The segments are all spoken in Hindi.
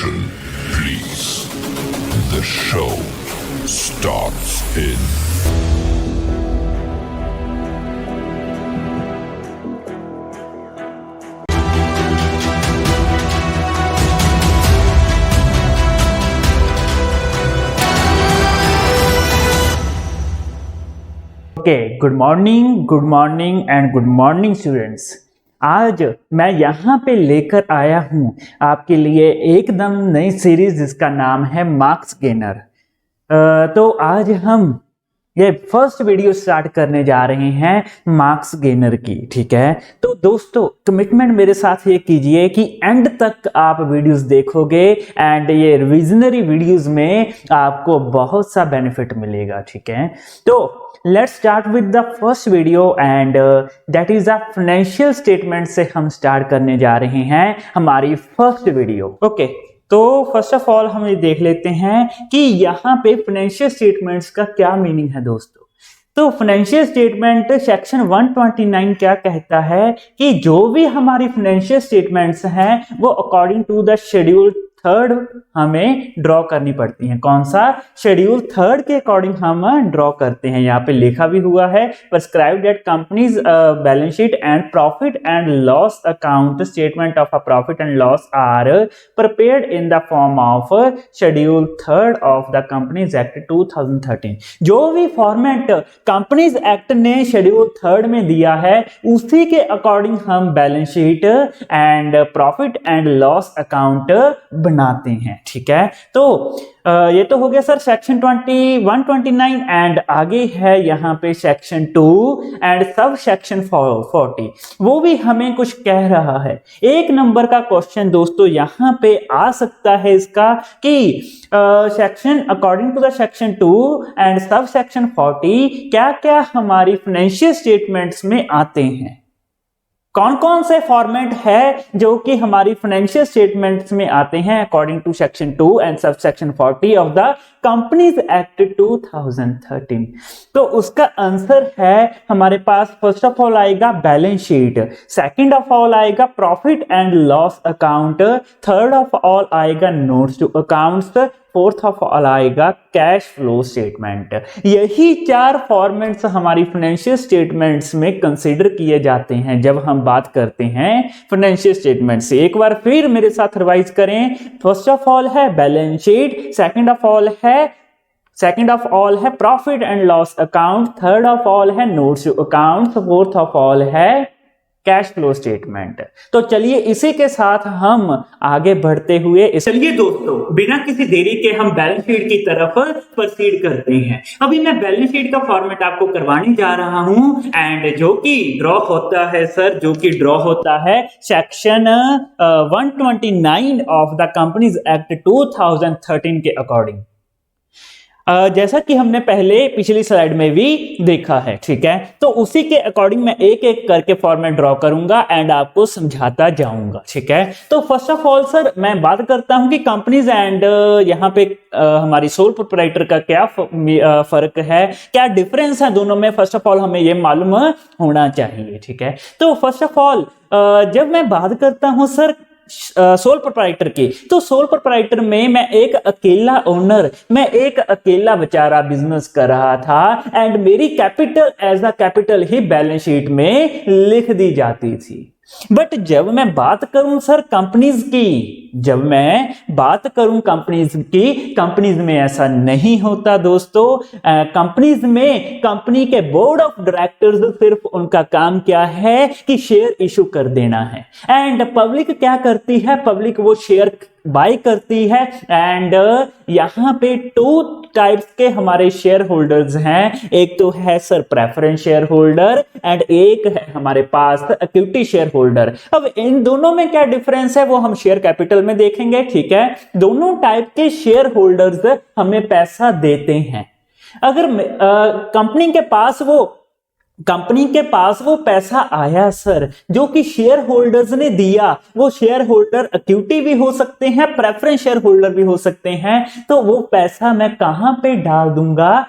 Attention, please. The show starts in. Good morning and good morning students. आज मैं यहाँ पे लेकर आया हूँ आपके लिए एकदम नई सीरीज जिसका नाम है मार्क्स गेनर। तो आज हम ये फर्स्ट वीडियो स्टार्ट करने जा रहे हैं मार्क्स गेनर की, ठीक है। तो दोस्तों कमिटमेंट मेरे साथ ये कीजिए कि एंड तक आप वीडियोस देखोगे एंड ये रिविजनरी वीडियोस में आपको बहुत सा बेनिफिट मिलेगा, ठीक है। तो let's start with the first video and that is the financial statement से हम स्टार्ट करने जा रहे हैं हमारी फर्स्ट वीडियो। ओके, तो फर्स्ट ऑफ ऑल हम ये देख लेते हैं कि यहाँ पे फाइनेंशियल स्टेटमेंट्स का क्या मीनिंग है दोस्तों। तो फाइनेंशियल स्टेटमेंट सेक्शन 129 क्या कहता है कि जो भी हमारी फाइनेंशियल स्टेटमेंट्स हैं वो अकॉर्डिंग टू द शेड्यूल 3 हमें ड्रॉ करनी पड़ती हैं। कौन सा? शेड्यूल 3 के अकॉर्डिंग हम ड्रॉ करते हैं। यहाँ पे लिखा भी हुआ है prescribe that companies balance sheet and profit and loss account statement of a profit and loss are prepared in the form of schedule 3 of the companies act 2013। जो भी फॉर्मेट कंपनीज एक्ट ने शेड्यूल 3 में दिया है उसी के अकॉर्डिंग हम balance sheet and profit and loss account बनाते हैं, ठीक है। तो ये तो हो गया सर सेक्शन 129 एंड आगे है यहाँ पे सेक्शन 2 एंड सब सेक्शन 40। वो भी हमें कुछ कह रहा है। 1 नंबर का क्वेश्चन दोस्तों यहाँ पे आ सकता है इसका कि section according to the section 2 and sub section 40 क्या क्या हमारी फाइनेंशियल स्टेटमेंट्स में आते हैं। कौन कौन से फॉर्मेट है जो कि हमारी फाइनेंशियल स्टेटमेंट्स में आते हैं according to section 2 and sub section 40 of the companies act 2013। तो उसका आंसर है हमारे पास फर्स्ट ऑफ ऑल आएगा balance sheet, second of all आएगा profit and loss account, third of all आएगा notes to accounts, fourth of all आएगा कैश फ्लो स्टेटमेंट। यही 4 फॉर्मेट्स हमारी फाइनेंशियल स्टेटमेंट्स में कंसीडर किए जाते हैं जब हम बात करते हैं फाइनेंशियल स्टेटमेंट से। एक बार फिर मेरे साथ रिवाइज करें। फर्स्ट ऑफ ऑल है balance sheet, second of all है profit and loss account, third of all है notes to account, fourth of all है कैश फ्लो स्टेटमेंट। तो चलिए इसी के साथ हम आगे बढ़ते हुए चलिए दोस्तों बिना किसी देरी के हम बैलेंस शीट की तरफ प्रोसीड करते हैं। अभी मैं बैलेंस शीट का फॉर्मेट आपको करवाने जा रहा हूं एंड जो कि ड्रॉ होता है सर, जो कि ड्रॉ होता है section 129 of the companies act 2013 के अकॉर्डिंग। जैसा कि हमने पहले पिछली स्लाइड में भी देखा है, ठीक है। तो उसी के अकॉर्डिंग मैं एक एक करके फॉर्मेट ड्रॉ करूंगा एंड आपको समझाता जाऊंगा, ठीक है। तो फर्स्ट ऑफ ऑल सर मैं बात करता हूं कि कंपनीज एंड यहाँ पे हमारी सोल प्रोप्राइटर का क्या फर्क है, क्या डिफरेंस है दोनों में। फर्स्ट ऑफ ऑल हमें ये मालूम होना चाहिए, ठीक है। तो फर्स्ट ऑफ ऑल जब मैं बात करता हूं सर सोल प्रोप्राइटर की, तो सोल प्रोप्राइटर में मैं एक अकेला ओनर, मैं एक अकेला बेचारा बिजनेस कर रहा था एंड मेरी कैपिटल एज अ कैपिटल ही बैलेंस शीट में लिख दी जाती थी। बट जब मैं बात करूं सर कंपनीज की, जब मैं बात करूं कंपनीज की, कंपनीज में ऐसा नहीं होता दोस्तों। कंपनीज में कंपनी के बोर्ड ऑफ डायरेक्टर्स सिर्फ उनका काम क्या है कि शेयर इशू कर देना है एंड पब्लिक क्या करती है, पब्लिक वो शेयर बाय करती है एंड यहाँ पे 2 टाइप्स के हमारे शेयर होल्डर्स हैं। एक तो है sir preference share holder and एक है हमारे पास इक्विटी शेयर होल्डर। अब इन दोनों में क्या डिफरेंस है वो हम शेयर कैपिटल में देखेंगे, ठीक है। दोनों टाइप के शेयर होल्डर्स हमें पैसा देते हैं। अगर कंपनी के पास वो पैसा आया सर जो कि शेयर होल्डर्स ने दिया, वो शेयर होल्डर इक्विटी भी हो सकते हैं, प्रेफरेंस शेयर होल्डर भी हो सकते हैं। तो वो पैसा मैं कहां पे डाल दूंगा?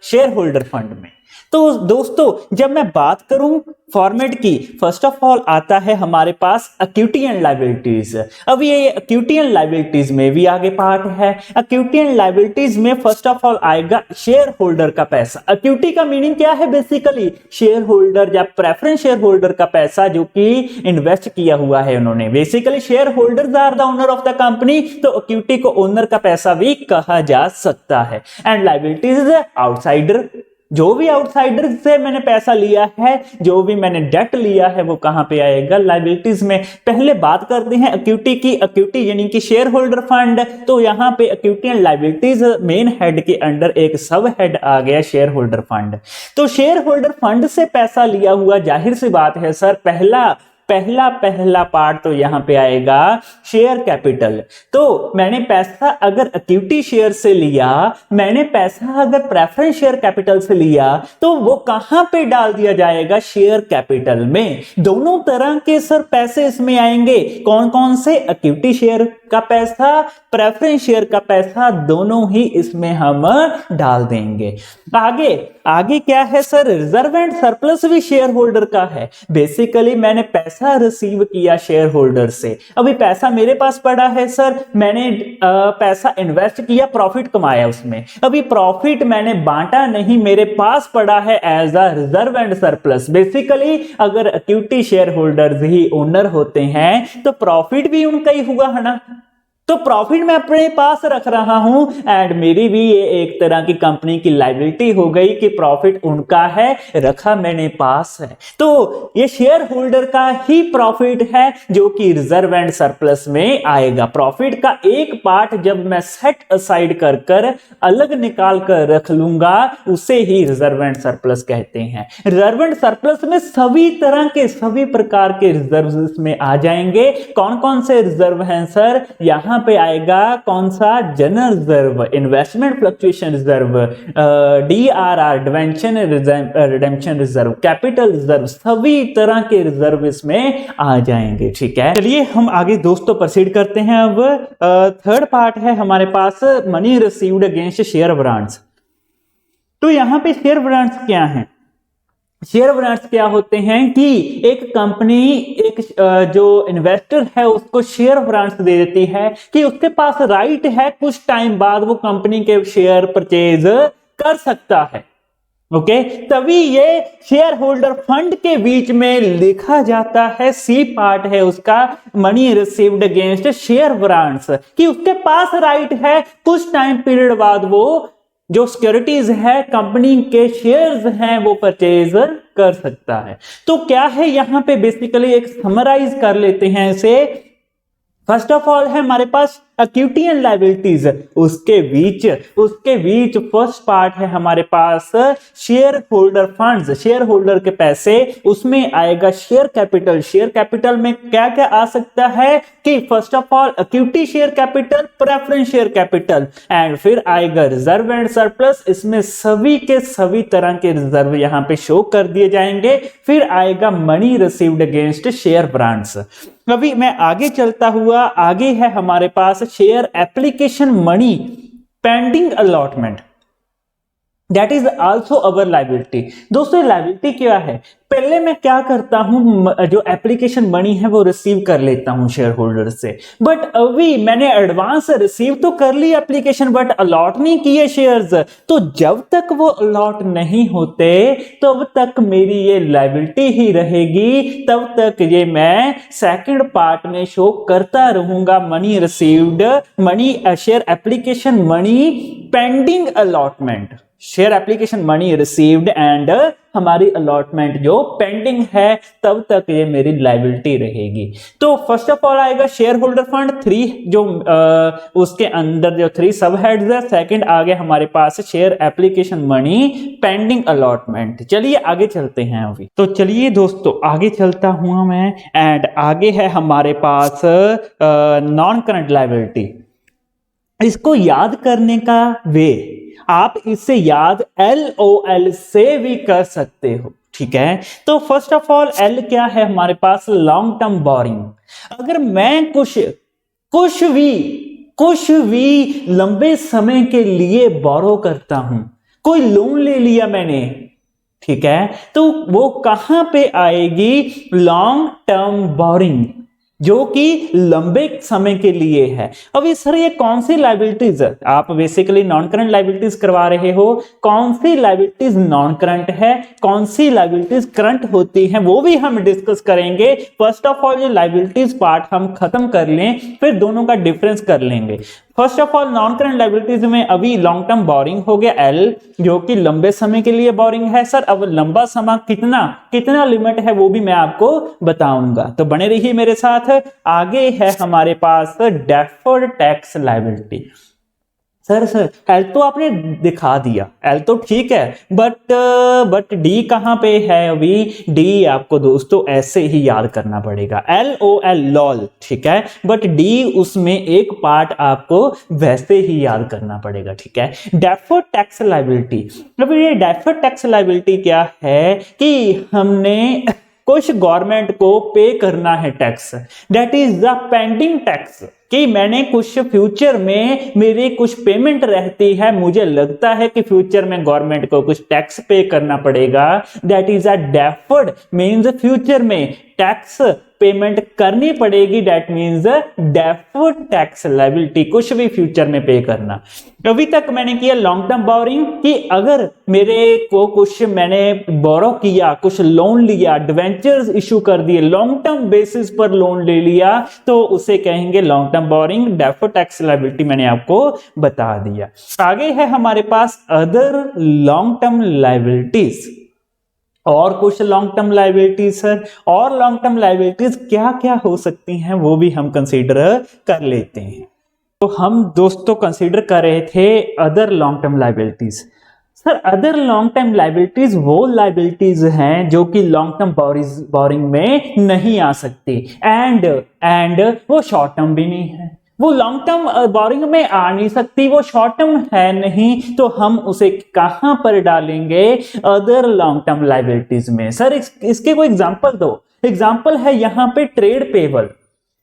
शेयर होल्डर फंड में। तो दोस्तों जब मैं बात करूं फॉर्मेट की, फर्स्ट ऑफ ऑल आता है हमारे पास इक्विटी एंड लायबिलिटीज। अब ये इक्विटी एंड लायबिलिटीज में भी आगे पार्ट है। इक्विटी एंड लायबिलिटीज में फर्स्ट ऑफ ऑल आएगा शेयर होल्डर का पैसा। इक्विटी का मीनिंग क्या है? बेसिकली शेयर होल्डर या प्रेफरेंस शेयर होल्डर का पैसा जो कि इन्वेस्ट किया हुआ है उन्होंने। Basically shareholders are the owner of the company, तो इक्विटी को ओनर का पैसा भी कहा जा सकता है। एंड लायबिलिटीज आउटसाइडर, जो भी आउटसाइडर से मैंने पैसा लिया है, जो भी मैंने डेट लिया है, वो कहां पे आएगा? लायबिलिटीज में। पहले बात करते हैं इक्विटी की। इक्विटी यानी कि शेयर होल्डर फंड। तो यहां पे equity and liabilities main head के अंडर एक सब हेड आ गया शेयर होल्डर फंड। तो शेयर होल्डर फंड से पैसा लिया हुआ, जाहिर सी बात है सर, पहला पार्ट तो यहां पे आएगा शेयर कैपिटल। तो मैंने पैसा अगर इक्विटी शेयर से लिया, मैंने पैसा अगर प्रेफरेंस शेयर कैपिटल से लिया, तो वो कहां पे डाल दिया जाएगा? शेयर कैपिटल में। दोनों तरह के सर पैसे इसमें आएंगे। कौन कौन से? इक्विटी शेयर का पैसा, प्रेफरेंस शेयर का पैसा, दोनों ही इसमें हम डाल देंगे। आगे क्या है सर? रिजर्व एंड सरप्लस भी शेयर होल्डर का है। बेसिकली मैंने पैसा रिसीव किया शेयर होल्डर से, अभी पैसा मेरे पास पड़ा है सर, मैंने पैसा इन्वेस्ट किया, प्रॉफिट कमाया उसमें, अभी प्रॉफिट मैंने बांटा नहीं, मेरे पास पड़ा है as a reserve and surplus. Basically अगर इक्विटी शेयर होल्डर्स ही ओनर होते हैं तो प्रॉफिट भी उनका ही हुआ है ना, तो प्रॉफिट मैं अपने पास रख रहा हूं एंड मेरी भी ये एक तरह की कंपनी की लायबिलिटी हो गई कि प्रॉफिट उनका है, रखा मैंने पास है। तो ये शेयर होल्डर का ही प्रॉफिट है जो कि रिजर्व एंड सरप्लस में आएगा। प्रॉफिट का एक पार्ट जब मैं सेट असाइड कर अलग निकाल कर रख लूंगा, उसे ही रिजर्व एंड सरप्लस कहते हैं। रिजर्व एंड सरप्लस में सभी तरह के, सभी प्रकार के रिजर्व इसमें आ जाएंगे। कौन कौन से रिजर्व हैं सर? यहां पे आएगा कौन सा? General reserve, investment fluctuation reserve, DRR debenture redemption reserve, capital reserve, सभी तरह के रिजर्व इसमें आ जाएंगे। ठीक है, चलिए हम आगे दोस्तों प्रोसीड करते हैं। अब थर्ड पार्ट है हमारे पास money received against share warrants. तो यहां पे शेयर वारंट्स क्या हैं? शेयर वारंट्स क्या होते हैं कि एक कंपनी, एक जो इन्वेस्टर है उसको शेयर वारंट्स दे देती है कि उसके पास राइट है कुछ टाइम बाद वो कंपनी के शेयर परचेज कर सकता है। ओके, तभी ये शेयर होल्डर फंड के बीच में लिखा जाता है, सी पार्ट है उसका, money received against share warrants, कि उसके पास राइट है कुछ टाइम पीरियड बाद वो जो सिक्योरिटीज है, कंपनी के शेयर्स हैं, वो परचेज कर सकता है। तो क्या है यहां पे? बेसिकली एक समराइज कर लेते हैं इसे। फर्स्ट ऑफ ऑल है हमारे पास इक्विटी एंड लायबिलिटीज, उसके बीच फर्स्ट पार्ट है हमारे पास share holder funds, share holder के पैसे, उसमें आएगा शेयर कैपिटल। शेयर कैपिटल में क्या क्या आ सकता है कि first of all equity share capital, preference share capital, and फिर आएगा रिजर्व एंड सरप्लस। इसमें सभी के सभी तरह के रिजर्व यहां पे शो कर दिए जाएंगे। फिर आएगा money received against share warrants. अभी मैं आगे चलता हुआ, आगे है हमारे पास share application money pending allotment, that is also our liability. दोस्तों लायबिलिटी क्या है? पहले मैं क्या करता हूं, जो एप्लीकेशन मनी है वो रिसीव कर लेता हूं शेयर होल्डर से, बट अभी मैंने एडवांस रिसीव तो कर ली एप्लीकेशन, बट अलॉट नहीं किए शेयर्स। तो जब तक वो अलॉट नहीं होते तब तक मेरी ये लायबिलिटी ही रहेगी, तब तक ये मैं सेकंड पार्ट में शो करता रहूंगा। Money received, money share application money pending allotment, share application money received and हमारी अलॉटमेंट जो पेंडिंग है, तब तक ये मेरी लायबिलिटी रहेगी। तो फर्स्ट ऑफ ऑल आएगा शेयर होल्डर फंड, 3 जो उसके अंदर जो 3 सब हेड्स है। सेकंड आ गया हमारे पास share application money pending allotment. चलिए आगे चलते हैं अभी। तो चलिए दोस्तों आगे चलता हूं मैं, एंड आगे है हमारे पास नॉन करंट लायबिलिटी। इसको याद करने का वे, आप इसे याद LOL से भी कर सकते हो। ठीक है, तो फर्स्ट ऑफ ऑल L क्या है हमारे पास? Long term borrowing. अगर मैं कुछ भी लंबे समय के लिए बोरो करता हूं, कोई लोन ले लिया मैंने, ठीक है, तो वो कहां पे आएगी? लॉन्ग टर्म बोरिंग, जो कि लंबे समय के लिए है। अब ये सर ये कौन सी लायबिलिटीज है? आप बेसिकली नॉन करंट लायबिलिटीज करवा रहे हो, कौन सी लायबिलिटीज नॉन करंट है, कौन सी लायबिलिटीज करंट होती हैं, वो भी हम डिस्कस करेंगे। फर्स्ट ऑफ ऑल ये लायबिलिटीज पार्ट हम खत्म कर लें, फिर दोनों का डिफरेंस कर लेंगे। First of all non current liabilities में अभी लॉन्ग टर्म बोरिंग हो गया एल, जो कि लंबे समय के लिए बोरिंग है। सर अब लंबा समय कितना लिमिट है वो भी मैं आपको बताऊंगा, तो बने रहिए मेरे साथ। आगे है हमारे पास deferred tax liability. Sir L तो आपने दिखा दिया, एल तो ठीक है, बट डी कहां पे है? अभी डी आपको दोस्तों ऐसे ही याद करना पड़ेगा, LOL लॉल, ठीक है, बट डी उसमें एक पार्ट आपको वैसे ही याद करना पड़ेगा, ठीक है। डेफर्ड टैक्स लायबिलिटी, अब ये डेफर्ड टैक्स लायबिलिटी क्या है कि हमने कुछ गवर्नमेंट को पे करना है tax, that is the pending tax, कि मैंने कुछ फ्यूचर में मेरी कुछ पेमेंट रहती है, मुझे लगता है कि फ्यूचर में गवर्नमेंट को कुछ टैक्स पे करना पड़ेगा, that is a deferred, means future में टैक्स पेमेंट करनी पड़ेगी, that means deferred tax liability, कुछ भी फ्यूचर में पे करना। अभी तक मैंने किया लॉन्ग टर्म बोरिंग, कि अगर मेरे को कुछ मैंने बोरो किया, कुछ लोन लिया, डिवेंचर्स इशू कर दिए, लॉन्ग टर्म बेसिस पर लोन ले लिया, तो उसे कहेंगे long term borrowing. Deferred tax liability मैंने आपको बता दिया। आगे है हमारे पास अदर लॉन्ग टर्म लायबिलिटीज, और कुछ लॉन्ग टर्म लायबिलिटीज सर, और लॉन्ग टर्म लायबिलिटीज क्या क्या हो सकती हैं वो भी हम कंसीडर कर लेते हैं। तो हम दोस्तों कंसीडर कर रहे थे other long term liabilities. Sir other long term liabilities वो लायबिलिटीज हैं जो कि लॉन्ग टर्म बोरिंग में नहीं आ सकती, एंड वो शॉर्ट टर्म भी नहीं है, वो लॉन्ग टर्म बोरिंग में आ नहीं सकती, वो शॉर्ट टर्म है नहीं, तो हम उसे कहां पर डालेंगे? अदर लॉन्ग टर्म लायबिलिटीज में। सर इसके कोई एग्जांपल दो। एग्जांपल है यहां पे ट्रेड पेबल।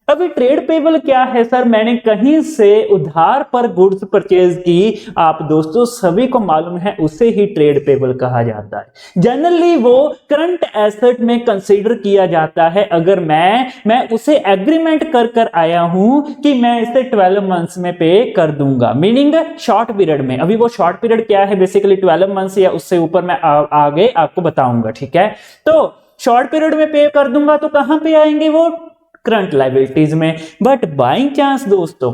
अभी ट्रेड पेबल क्या है सर? मैंने कहीं से उधार पर गुड्स परचेज की, आप दोस्तों सभी को मालूम है, उसे ही ट्रेड पेबल कहा जाता है। जनरली वो करंट एसेट में कंसीडर किया जाता है। अगर मैं उसे एग्रीमेंट कर आया हूं कि मैं इसे 12 मंथ्स में पे कर दूंगा, मीनिंग शॉर्ट पीरियड में। अभी वो शॉर्ट पीरियड क्या है? बेसिकली 12 मंथ्स या उससे ऊपर मैं आगे आपको बताऊंगा, ठीक है। तो शॉर्ट पीरियड में पे कर दूंगा, तो कहां पे आएंगे वो? करंट लायबिलिटीज में। बट बाई चांस दोस्तों,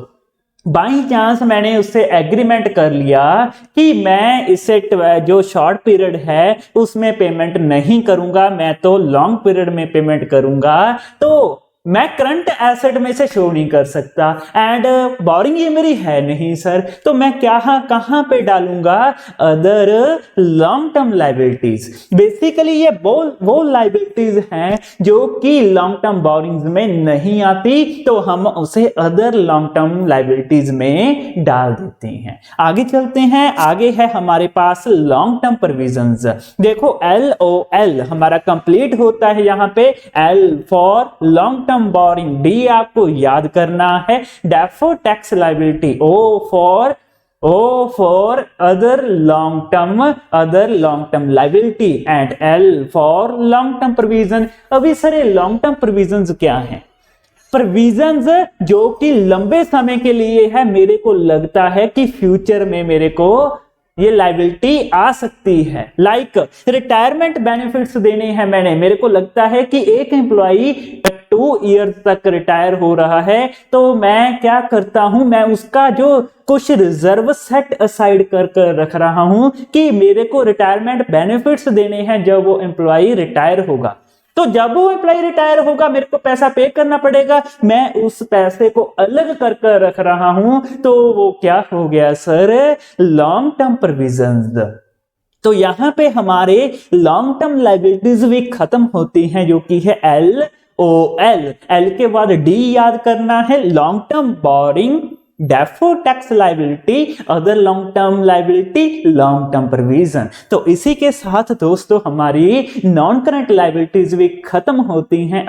बाई चांस मैंने उससे एग्रीमेंट कर लिया कि मैं इसे जो शॉर्ट पीरियड है उसमें पेमेंट नहीं करूंगा, मैं तो लॉन्ग पीरियड में पेमेंट करूंगा, तो मैं करंट एसेट में से शो नहीं कर सकता, एंड बोरिंग ये मेरी है नहीं सर, तो मैं कहां पे डालूंगा? Other long term liabilities. Basically ये वो लायबिलिटीज हैं जो कि लॉन्ग टर्म बोरिंग्स में नहीं आती, तो हम उसे अदर लॉन्ग टर्म लायबिलिटीज में डाल देते हैं। आगे चलते हैं, आगे है हमारे पास लॉन्ग टर्म प्रोविजंस। देखो LOL हमारा कंप्लीट होता है यहां पे, L for long term borrowing, D आपको याद करना है, deferred tax liability, O for other long term liability, and L for long term provision. अभी सर ये लॉन्ग टर्म प्रोविजंस क्या हैं? प्रोविजंस जो कि लंबे समय के लिए है, मेरे को लगता है कि फ्यूचर में मेरे को ये लायबिलिटी आ सकती है। लाइक रिटायरमेंट बेनिफिट्स देने हैं मैंने, मेरे को लगता है कि एक एम्प्लॉई 2 ईयर तक रिटायर हो रहा है, तो मैं क्या करता हूं, मैं उसका जो कुछ रिजर्व सेट असाइड कर रख रहा हूं कि मेरे को रिटायरमेंट बेनिफिट्स देने हैं जब वो एम्प्लॉई रिटायर होगा। तो जब वो एम्प्लॉय रिटायर होगा मेरे को पैसा पे करना पड़ेगा, मैं उस पैसे को अलग कर रख रहा हूं, तो वो क्या हो गया सर? Long term provisions. तो यहां पे हमारे लॉन्ग टर्म लायबिलिटीज भी खत्म होती हैं, जो कि है LOL। L के बाद D याद करना है, long term borrowing, deferred tax liability, other long term liability, long term provision. तो इसी के साथ दोस्तों हमारी नॉन करंट लायबिलिटीज भी खत्म होती हैं।